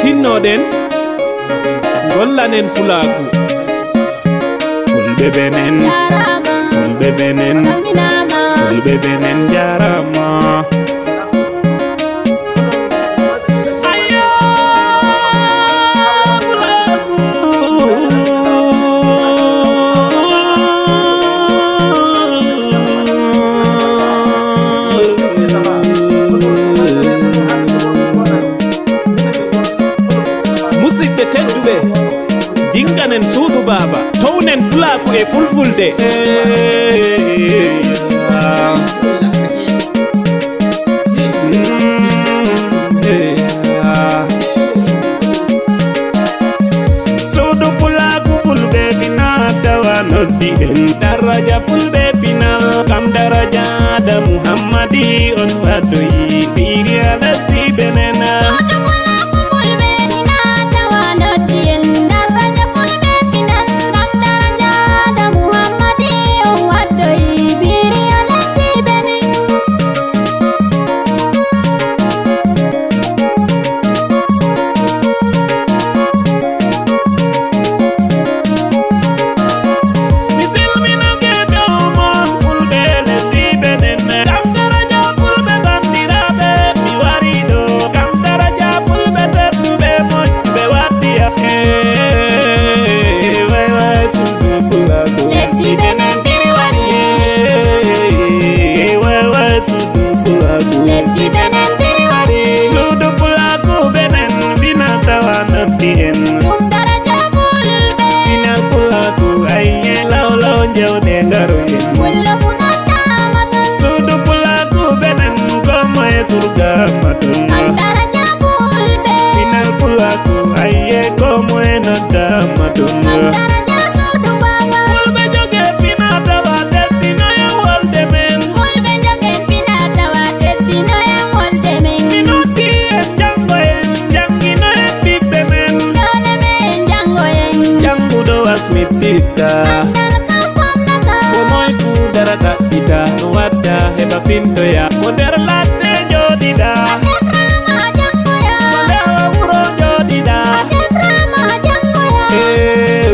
tinnoɗen gollanen pulaku fulɓe ɓenen fulɓe ɓenen fulɓe ɓenen jarama musidɓe tedduɓe dinganen suudu baba townen pulaku e fulfulde suudu pulaku fulɓe bina tawa noddi en daraja fulɓe bina kam daraja da muhammadi on wadoyi biriya lesdi benena Komoy ku darata ida wadda heba pinto ya moder latte jodida moder wuro jodida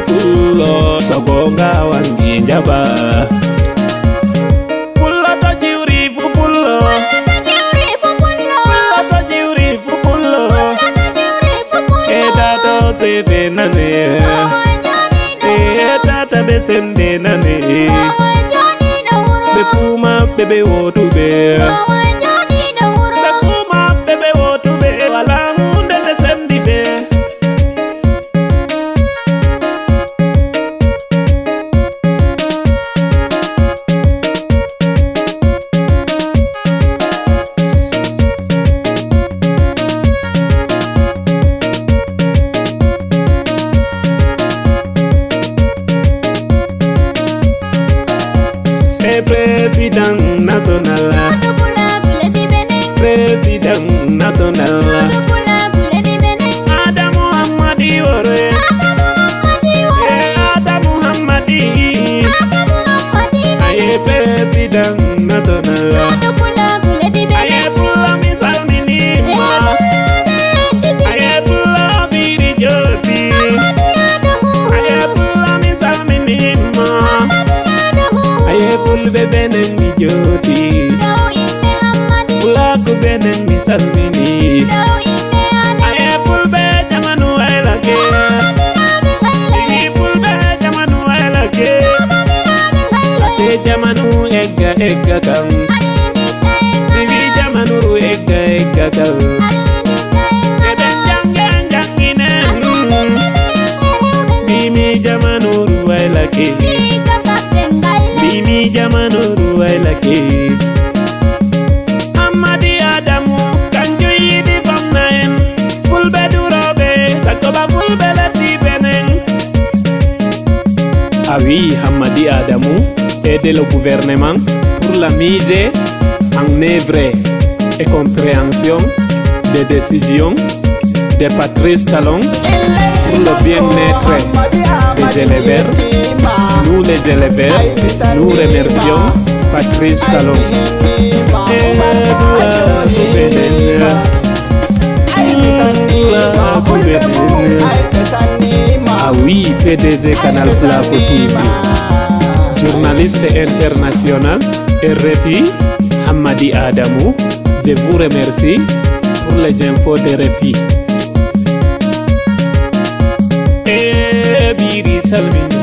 pullo sogonga wangi jaba pullo to jiwri fu pullo to jiwri fu pullo e dato sefe nane tata be sende nane be fuma bebe wotu be fuma bebe wotu be wala munde be sendi be President national Ada Muhammadi ore Ada Muhammadi aye president national aye pula misal minima aye pula biri jodi aye pula misal minima aye fulɓe benen mi jodi pulaku benen mi salmini aye fulɓe jamanu waylake ɗiɗi fulɓe jamanu waylake ase jamanu egga egga kam ɗiɗi jamanu egga egga kam eɗen jange janginen mbimi jamanu waylake mbimi jamanu waylake Amadi Adamu kanju yidi famna en fulɓe duroɓe sakoba fulɓe leddi benen awi Amadi Adamu aide le gouvernement pour la mise en œuvre et compréhension des décisions de Patrice Talon pour le bien-être des éleveurs. Nous les éleveurs, nous remercions Patrice Talon. Et gouverneur. Ah oui, PDG Canal Placo TV. Journaliste international, RFI, Hamadi Adamou. Je vous remercie pour les infos de RFI. Biri Salmini.